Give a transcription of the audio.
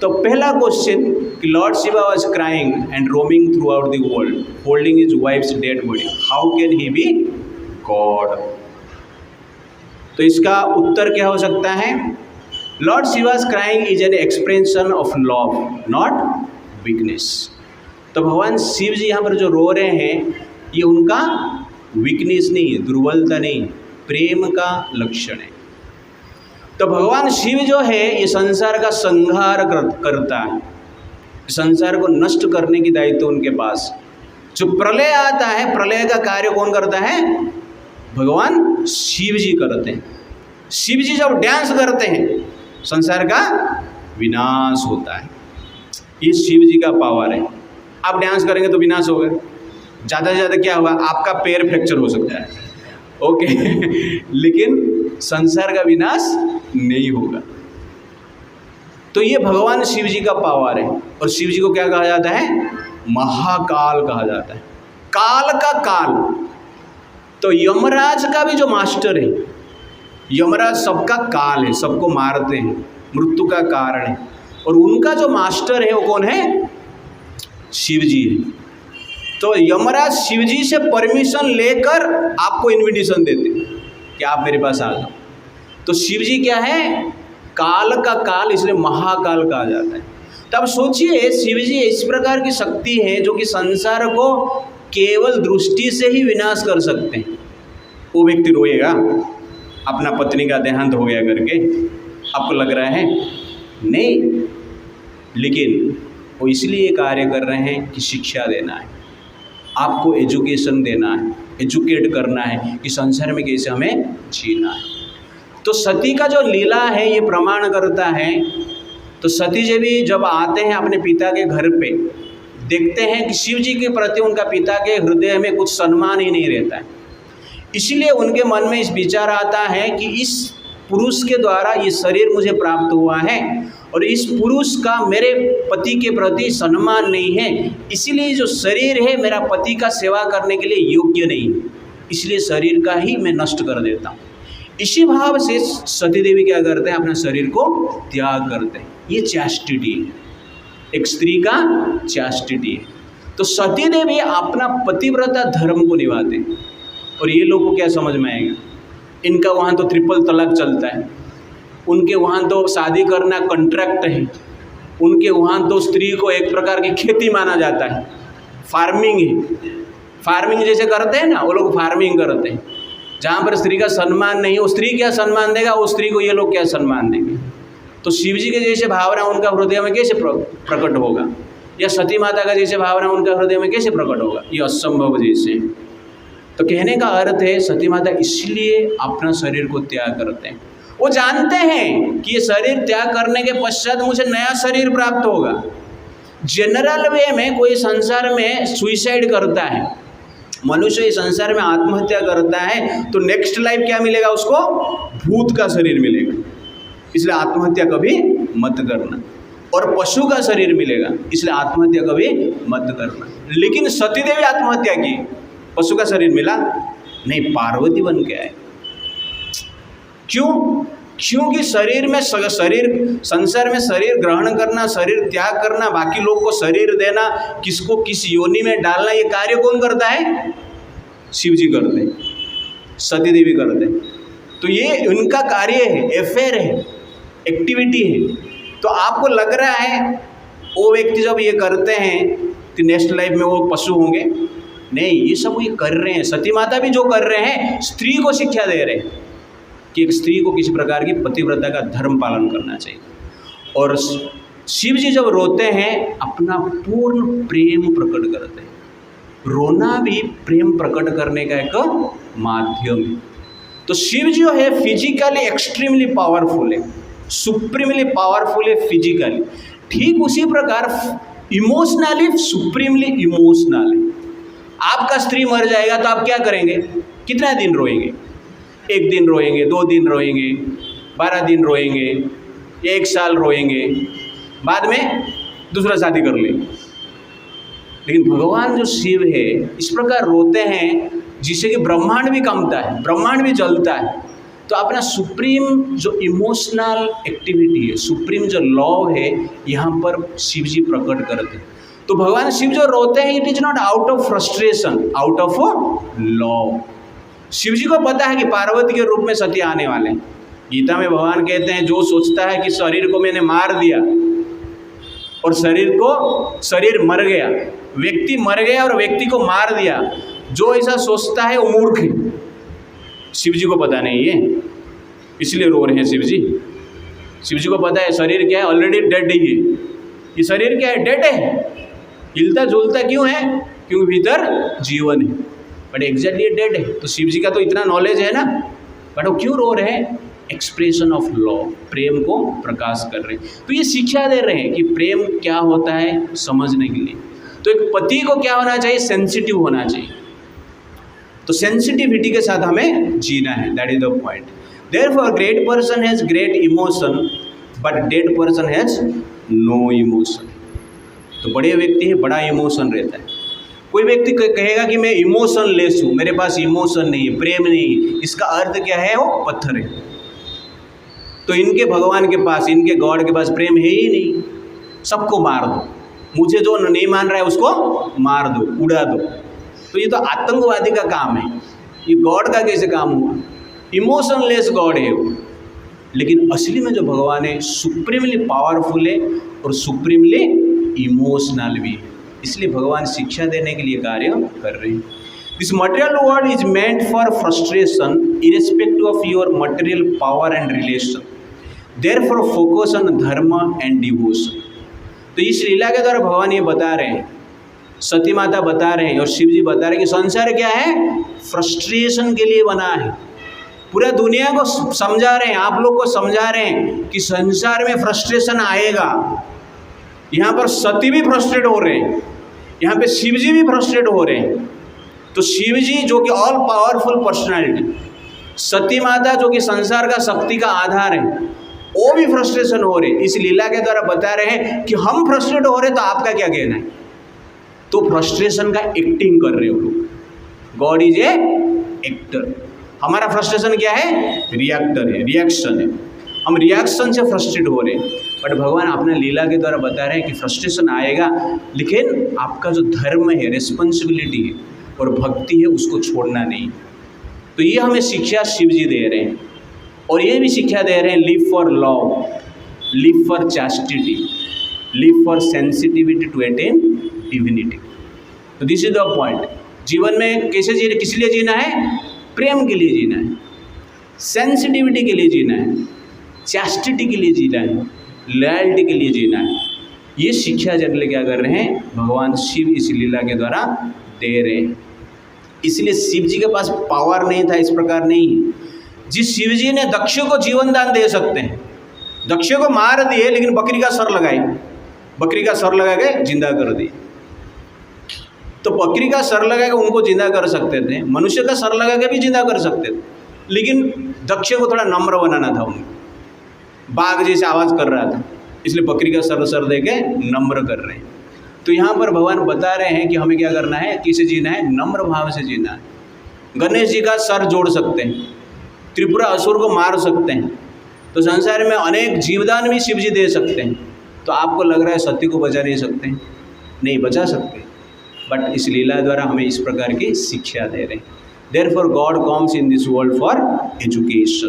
तो पहला क्वेश्चन कि lord Shiva was crying and roaming throughout the world holding his wife's dead body, how can he be god? तो इसका उत्तर क्या हो सकता है? Lord Shiva's crying is an expression of love not weakness. तो भगवान शिव जी यहाँ पर जो रो रहे हैं ये उनका वीकनेस नहीं है, दुर्बलता नहीं, प्रेम का लक्षण है। तो भगवान शिव जो है ये संसार का संहार करता है, संसार को नष्ट करने की दायित्व उनके पास। जो प्रलय आता है, प्रलय का कार्य कौन करता है? भगवान शिव जी करते हैं। शिव जी जब डांस करते हैं संसार का विनाश होता है। ये शिव जी का पावर है। आप डांस करेंगे तो विनाश होगा, ज़्यादा से ज़्यादा क्या होगा? आपका पैर फ्रैक्चर हो सकता है, ओके लेकिन संसार का विनाश नहीं होगा। तो ये भगवान शिव जी का पावर है। और शिव जी को क्या कहा जाता है? महाकाल कहा जाता है, काल का काल। तो यमराज का भी जो मास्टर है, यमराज सबका काल है, सबको मारते हैं, मृत्यु का कारण है। और उनका जो मास्टर है वो कौन है? शिव जी है। तो यमराज शिव जी से परमिशन लेकर आपको इन्विटेशन देते हैं कि आप मेरे पास आ जाओ। तो शिव जी क्या है? काल का काल, इसलिए महाकाल कहा जाता है। तब सोचिए शिव जी इस प्रकार की शक्ति है जो कि संसार को केवल दृष्टि से ही विनाश कर सकते हैं। वो व्यक्ति रोएगा अपना पत्नी का देहांत हो गया करके, आपको लग रहा है? नहीं, लेकिन वो इसलिए कार्य कर रहे हैं कि शिक्षा देना है, आपको एजुकेशन देना है, एजुकेट करना है कि संसार में कैसे हमें जीना है। तो सती का जो लीला है ये प्रमाण करता है। तो सती जी भी जब आते हैं अपने पिता के घर पे, देखते हैं कि शिव जी के प्रति उनका पिता के हृदय में कुछ सम्मान ही नहीं रहता है। इसलिए उनके मन में इस विचार आता है कि इस पुरुष के द्वारा ये शरीर मुझे प्राप्त हुआ है और इस पुरुष का मेरे पति के प्रति सम्मान नहीं है, इसीलिए जो शरीर है मेरा पति का सेवा करने के लिए योग्य नहीं, इसलिए शरीर का ही मैं नष्ट कर देता हूँ। इसी भाव से सती देवी क्या करते हैं? अपना शरीर को त्याग करते हैं। ये चैस्टिटी है, एक स्त्री का चैस्टिटी है। तो सती देवी अपना पतिव्रता धर्म को निभाते हैं। और ये लोगों को क्या समझ में आएगा? इनका वहाँ तो ट्रिपल तलाक चलता है, उनके वहाँ तो शादी करना कॉन्ट्रैक्ट है, उनके वहाँ तो स्त्री को एक प्रकार की खेती माना जाता है, फार्मिंग है। फार्मिंग जैसे करते हैं ना, वो लोग फार्मिंग करते हैं। जहाँ पर स्त्री का सम्मान नहीं, वो स्त्री क्या सम्मान देगा, वो स्त्री को ये लोग क्या सम्मान देंगे? तो शिव जी के जैसे भावना उनका हृदय में कैसे प्रकट होगा? या सती माता का जैसे भावना उनका हृदय में कैसे प्रकट होगा? ये असंभव जैसे। तो कहने का अर्थ है सती माता इसलिए अपना शरीर को त्याग करते हैं। वो जानते हैं कि ये शरीर त्याग करने के पश्चात मुझे नया शरीर प्राप्त होगा। जनरल वे में कोई संसार में सुइसाइड करता है, मनुष्य इस संसार में आत्महत्या करता है, तो नेक्स्ट लाइफ क्या मिलेगा उसको? भूत का शरीर मिलेगा। इसलिए आत्महत्या कभी मत करना। और पशु का शरीर मिलेगा, इसलिए आत्महत्या कभी मत करना। लेकिन सती देवी आत्महत्या की, पशु का शरीर मिला नहीं, पार्वती बन के आए। क्यों? क्योंकि शरीर में संसार में शरीर ग्रहण करना, शरीर त्याग करना, बाकी लोग को शरीर देना, किसको किस योनि में डालना, ये कार्य कौन करता है? शिव जी करते हैं, सती देवी करते हैं। तो ये उनका कार्य है, अफेयर है, एक्टिविटी है। तो आपको लग रहा है वो व्यक्ति जब ये करते हैं कि नेक्स्ट लाइफ में वो पशु होंगे? नहीं, ये सब ये कर रहे हैं। सती माता भी जो कर रहे हैं, स्त्री को शिक्षा दे रहे हैं कि एक स्त्री को किसी प्रकार की पतिव्रता का धर्म पालन करना चाहिए। और शिव जी जब रोते हैं अपना पूर्ण प्रेम प्रकट करते हैं। रोना भी प्रेम प्रकट करने का एक माध्यम है। तो शिव जो है फिजिकली एक्सट्रीमली पावरफुल है, सुप्रीमली पावरफुल है फिजिकली, ठीक उसी प्रकार इमोशनली सुप्रीमली इमोशनल है। आपका स्त्री मर जाएगा तो आप क्या करेंगे? कितना दिन रोएंगे? 1 दिन रोएंगे, 2 दिन रोएंगे, 12 दिन रोएंगे, 1 साल रोएंगे, बाद में दूसरा शादी कर लेंगे। लेकिन भगवान जो शिव है इस प्रकार रोते हैं जिससे कि ब्रह्मांड भी कंपता है, ब्रह्मांड भी जलता है। तो अपना सुप्रीम जो इमोशनल एक्टिविटी है, सुप्रीम जो लॉ है, यहाँ पर शिव जी प्रकट करते हैं। तो भगवान शिव जो रोते हैं, it is not out of frustration, out of law. Shiv ji को पता है कि पार्वती के रूप में सती आने वाले हैं। गीता में भगवान कहते हैं, जो सोचता है कि शरीर को मैंने मार दिया और शरीर मर गया, व्यक्ति मर गया और व्यक्ति को मार दिया, जो ऐसा सोचता है वो मूर्ख है। शिव जी को पता नहीं है, इसलिए रो रहे हैं शिव जी। शिव जी को पता है शरीर क्या है, ऑलरेडी डेड ही है। ये शरीर क्या है, डेड है, हिलता झूलता क्यों है, क्योंकि भीतर जीवन है, बट एग्जैक्टली डेड है। तो शिव जी का तो इतना नॉलेज है ना, बट वो क्यों रो रहे हैं, एक्सप्रेशन ऑफ लव, प्रेम को प्रकाश कर रहे हैं। तो ये शिक्षा दे रहे हैं कि प्रेम क्या होता है समझने के लिए। तो एक पति को क्या होना चाहिए, सेंसिटिव होना चाहिए। तो सेंसिटिविटी के साथ हमें जीना है, that is the point. Therefore great person has great emotion but dead person has no emotion. तो बड़े व्यक्ति है, बड़ा इमोशन रहता है। कोई व्यक्ति कहेगा कि मैं इमोशन लेस हूँ, मेरे पास इमोशन नहीं है, प्रेम नहीं है, इसका अर्थ क्या है, वो पत्थर है। तो इनके भगवान के पास, इनके गॉड के पास प्रेम है ही नहीं, सबको मार दो, मुझे जो नहीं मान रहा है उसको मार दो, उड़ा दो। तो ये तो आतंकवादी का काम है, ये गॉड का कैसे काम हुआ, इमोशनलेस गॉड है वो। लेकिन असली में जो भगवान है सुप्रीमली पावरफुल है और सुप्रीमली इमोशनल भी है, इसलिए भगवान शिक्षा देने के लिए कार्य कर रहे हैं। This material world is meant for frustration irrespective of your material power and relation, therefore focus on धर्म एंड डिवोशन। तो इस लीला के द्वारा भगवान ये बता रहे हैं, सती माता बता रहे हैं और शिव जी बता रहे हैं कि संसार क्या है, फ्रस्ट्रेशन के लिए बना है। पूरा दुनिया को समझा रहे हैं, आप लोग को समझा रहे हैं कि संसार में फ्रस्ट्रेशन आएगा। यहाँ पर सती भी फ्रस्ट्रेट हो रहे हैं, यहाँ पे शिव जी भी फ्रस्ट्रेट हो रहे हैं। तो शिव जी जो कि ऑल पावरफुल पर्सनालिटी, सती माता जो कि संसार का शक्ति का आधार है, वो भी फ्रस्ट्रेशन हो रहे हैं। इस लीला के द्वारा बता रहे हैं कि हम फ्रस्ट्रेट हो रहे हैं, तो आपका क्या कहना है। तो फ्रस्ट्रेशन का एक्टिंग कर रहे हो लोग, गॉड इज ए एक्टर, हमारा फ्रस्ट्रेशन क्या है, रिएक्टर है, रिएक्शन है, हम रिएक्शन से फ्रस्ट्रेट हो रहे हैं। बट भगवान अपने लीला के द्वारा बता रहे हैं कि फ्रस्ट्रेशन आएगा, लेकिन आपका जो धर्म है, रिस्पॉन्सिबिलिटी है और भक्ति है, उसको छोड़ना नहीं। तो ये हमें शिक्षा शिव जी दे रहे हैं, और ये भी शिक्षा दे रहे हैं, live for love, live for chastity, live for sensitivity to attain divinity. तो दिस इज द पॉइंट। जीवन में कैसे जीना, किस लिए जीना है, प्रेम के लिए जीना है, सेंसिटिविटी के लिए जीना है, चैस्टिटी के लिए जीना है, लॉयल्टी के लिए जीना है। ये शिक्षा जनरली क्या कर रहे हैं, भगवान शिव इस लीला के द्वारा दे रहे हैं। इसलिए शिव जी के पास पावर नहीं था, इस प्रकार नहीं है। जिस शिव जी ने दक्ष को जीवन दान दे सकते हैं, दक्ष को मार दिए लेकिन बकरी का सर लगाई, बकरी का सर लगा के जिंदा कर दिए। तो बकरी का सर लगा के उनको जिंदा कर सकते थे, मनुष्य का सर लगा के भी जिंदा कर सकते थे, लेकिन दक्ष को थोड़ा नम्र बनाना था उनको, बाघ जैसे आवाज़ कर रहा था, इसलिए बकरी का सर दे के नम्र कर रहे हैं। तो यहाँ पर भगवान बता रहे हैं कि हमें क्या करना है, किसे जीना है, नम्र भाव से जीना है। गणेश जी का सर जोड़ सकते हैं, त्रिपुरा असुर को मार सकते हैं, तो संसार में अनेक जीवदान भी शिव जी दे सकते हैं। तो आपको लग रहा है सती को बचा नहीं सकते, नहीं बचा सकते, बट इस लीला द्वारा हमें इस प्रकार की शिक्षा दे रहे हैं। Therefore God comes in this world for education.